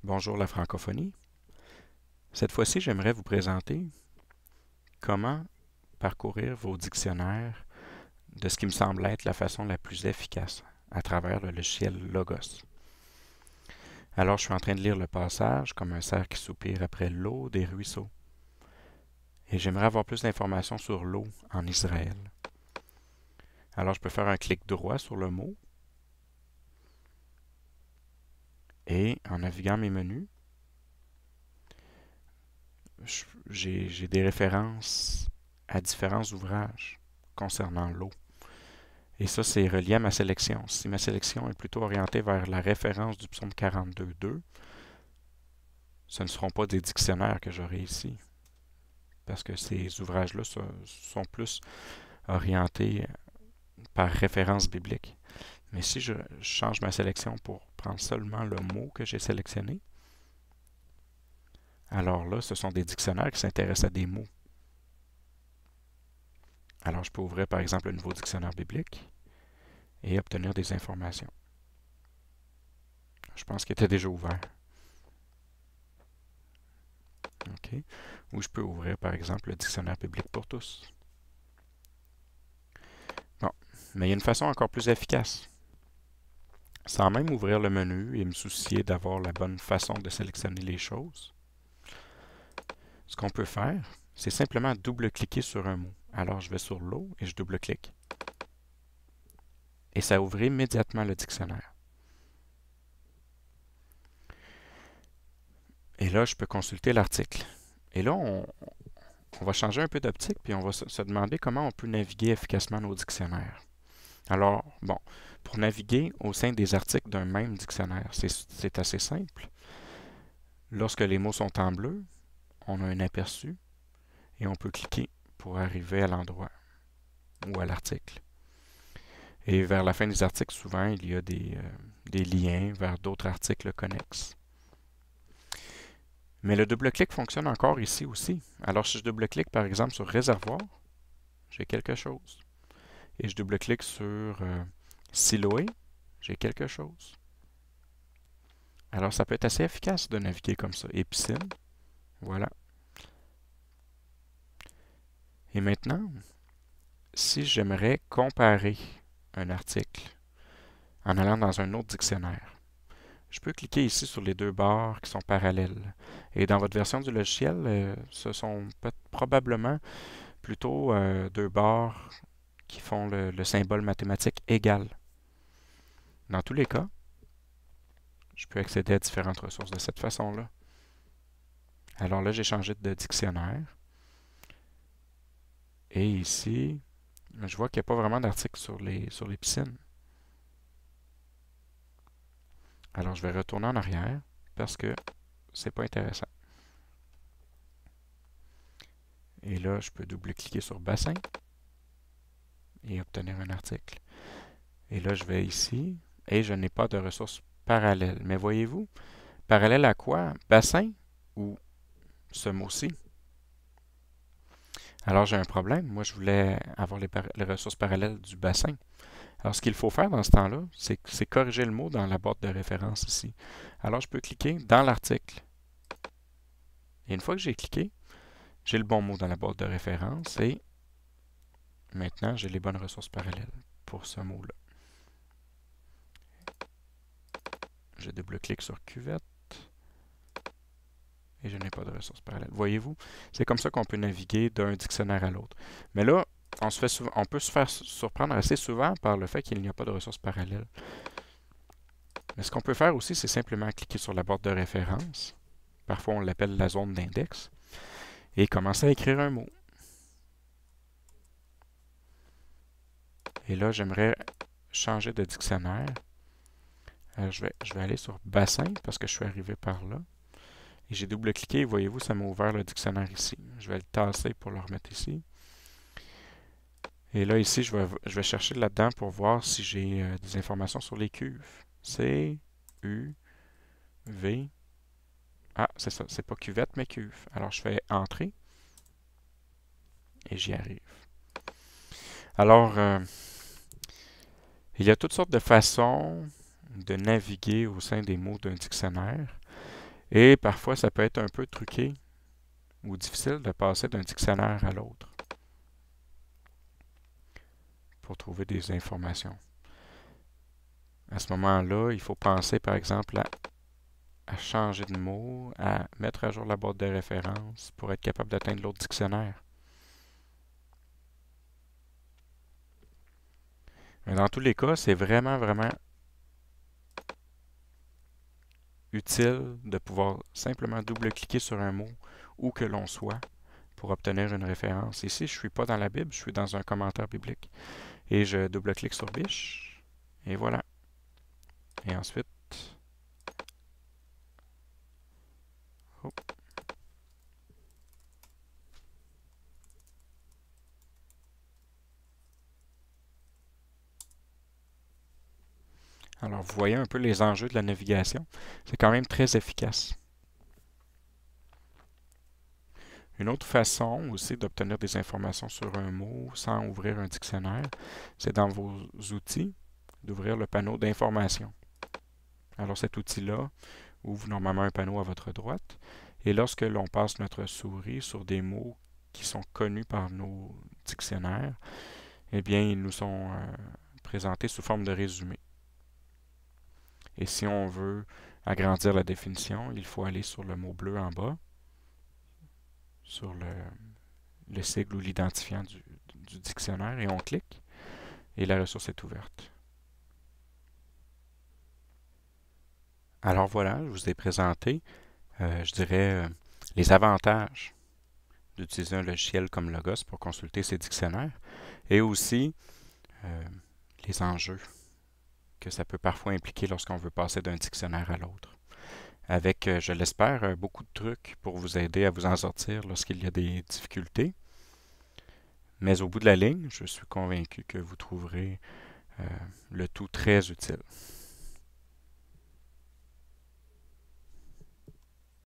Bonjour la francophonie. Cette fois-ci, j'aimerais vous présenter comment parcourir vos dictionnaires de ce qui me semble être la façon la plus efficace à travers le logiciel Logos. Alors, je suis en train de lire le passage comme un cerf qui soupire après l'eau des ruisseaux. Et j'aimerais avoir plus d'informations sur l'eau en Israël. Alors, je peux faire un clic droit sur le mot et en naviguant mes menus, j'ai des références à différents ouvrages concernant l'eau. Et ça, c'est relié à ma sélection. Si ma sélection est plutôt orientée vers la référence du psaume 42.2, ce ne seront pas des dictionnaires que j'aurai ici, parce que ces ouvrages-là sont plus orientés par référence biblique. Mais si je change ma sélection pour prendre seulement le mot que j'ai sélectionné, alors là, ce sont des dictionnaires qui s'intéressent à des mots. Alors, je peux ouvrir par exemple un nouveau dictionnaire biblique et obtenir des informations. Je pense qu'il était déjà ouvert. OK. Ou je peux ouvrir, par exemple, le dictionnaire biblique pour tous. Bon, mais il y a une façon encore plus efficace. Sans même ouvrir le menu et me soucier d'avoir la bonne façon de sélectionner les choses, ce qu'on peut faire, c'est simplement double-cliquer sur un mot. Alors, je vais sur l'eau et je double-clique. Et ça ouvre immédiatement le dictionnaire. Et là, je peux consulter l'article. Et là, on va changer un peu d'optique, puis on va se demander comment on peut naviguer efficacement nos dictionnaires. Alors, bon, pour naviguer au sein des articles d'un même dictionnaire, c'est assez simple. Lorsque les mots sont en bleu, on a un aperçu et on peut cliquer pour arriver à l'endroit ou à l'article. Et vers la fin des articles, souvent, il y a des liens vers d'autres articles connexes. Mais le double-clic fonctionne encore ici aussi. Alors, si je double-clique par exemple sur réservoir, j'ai quelque chose. Et je double-clique sur Siloé, j'ai quelque chose. Alors, ça peut être assez efficace de naviguer comme ça. Et piscine, voilà. Et maintenant, si j'aimerais comparer un article en allant dans un autre dictionnaire, je peux cliquer ici sur les deux barres qui sont parallèles. Et dans votre version du logiciel, ce sont probablement plutôt deux barres qui font le symbole mathématique égal. Dans tous les cas, je peux accéder à différentes ressources de cette façon-là. Alors là, j'ai changé de dictionnaire. Et ici, je vois qu'il n'y a pas vraiment d'article sur les piscines. Alors, je vais retourner en arrière parce que c'est pas intéressant. Et là, je peux double-cliquer sur bassin et obtenir un article. Et là, je vais ici et je n'ai pas de ressources parallèles. Mais voyez-vous, parallèle à quoi? Bassin ou ce mot-ci? Alors, j'ai un problème. Moi, je voulais avoir les ressources parallèles du bassin. Alors, ce qu'il faut faire dans ce temps-là, c'est corriger le mot dans la boîte de référence ici. Alors, je peux cliquer dans l'article. Et une fois que j'ai cliqué, j'ai le bon mot dans la boîte de référence et maintenant, j'ai les bonnes ressources parallèles pour ce mot-là. Je double-clique sur cuvette et je n'ai pas de ressources parallèles. Voyez-vous, c'est comme ça qu'on peut naviguer d'un dictionnaire à l'autre. Mais là, on peut se faire surprendre assez souvent par le fait qu'il n'y a pas de ressources parallèles. Mais ce qu'on peut faire aussi, c'est simplement cliquer sur la boîte de référence. Parfois, on l'appelle la zone d'index. Et commencer à écrire un mot. Et là, j'aimerais changer de dictionnaire. Je vais aller sur bassin parce que je suis arrivé par là. Et j'ai double-cliqué et voyez-vous, ça m'a ouvert le dictionnaire ici. Je vais le tasser pour le remettre ici. Et là, ici, je vais chercher là-dedans pour voir si j'ai des informations sur les cuves. C, U, V. Ah, c'est ça. C'est pas cuvette, mais cuve. Alors, je fais Entrée. Et j'y arrive. Alors, il y a toutes sortes de façons de naviguer au sein des mots d'un dictionnaire. Et parfois, ça peut être un peu truqué ou difficile de passer d'un dictionnaire à l'autre pour trouver des informations. À ce moment-là, il faut penser, par exemple, à changer de mot, à mettre à jour la boîte de référence pour être capable d'atteindre l'autre dictionnaire. Mais dans tous les cas, c'est vraiment, vraiment utile de pouvoir simplement double-cliquer sur un mot où que l'on soit pour obtenir une référence. Ici, je ne suis pas dans la Bible, je suis dans un commentaire biblique. Et je double-clique sur Biche, et voilà. Et ensuite, oh. Alors, vous voyez un peu les enjeux de la navigation. C'est quand même très efficace. Une autre façon aussi d'obtenir des informations sur un mot sans ouvrir un dictionnaire, c'est dans vos outils d'ouvrir le panneau d'information. Alors cet outil-là ouvre normalement un panneau à votre droite et lorsque l'on passe notre souris sur des mots qui sont connus par nos dictionnaires, eh bien ils nous sont présentés sous forme de résumé. Et si on veut agrandir la définition, il faut aller sur le mot bleu en bas, sur le sigle ou l'identifiant du dictionnaire et on clique et la ressource est ouverte. Alors voilà, je vous ai présenté, je dirais, les avantages d'utiliser un logiciel comme Logos pour consulter ces dictionnaires et aussi euh, les enjeux que ça peut parfois impliquer lorsqu'on veut passer d'un dictionnaire à l'autre. Avec, je l'espère, beaucoup de trucs pour vous aider à vous en sortir lorsqu'il y a des difficultés. Mais au bout de la ligne, je suis convaincu que vous trouverez le tout très utile.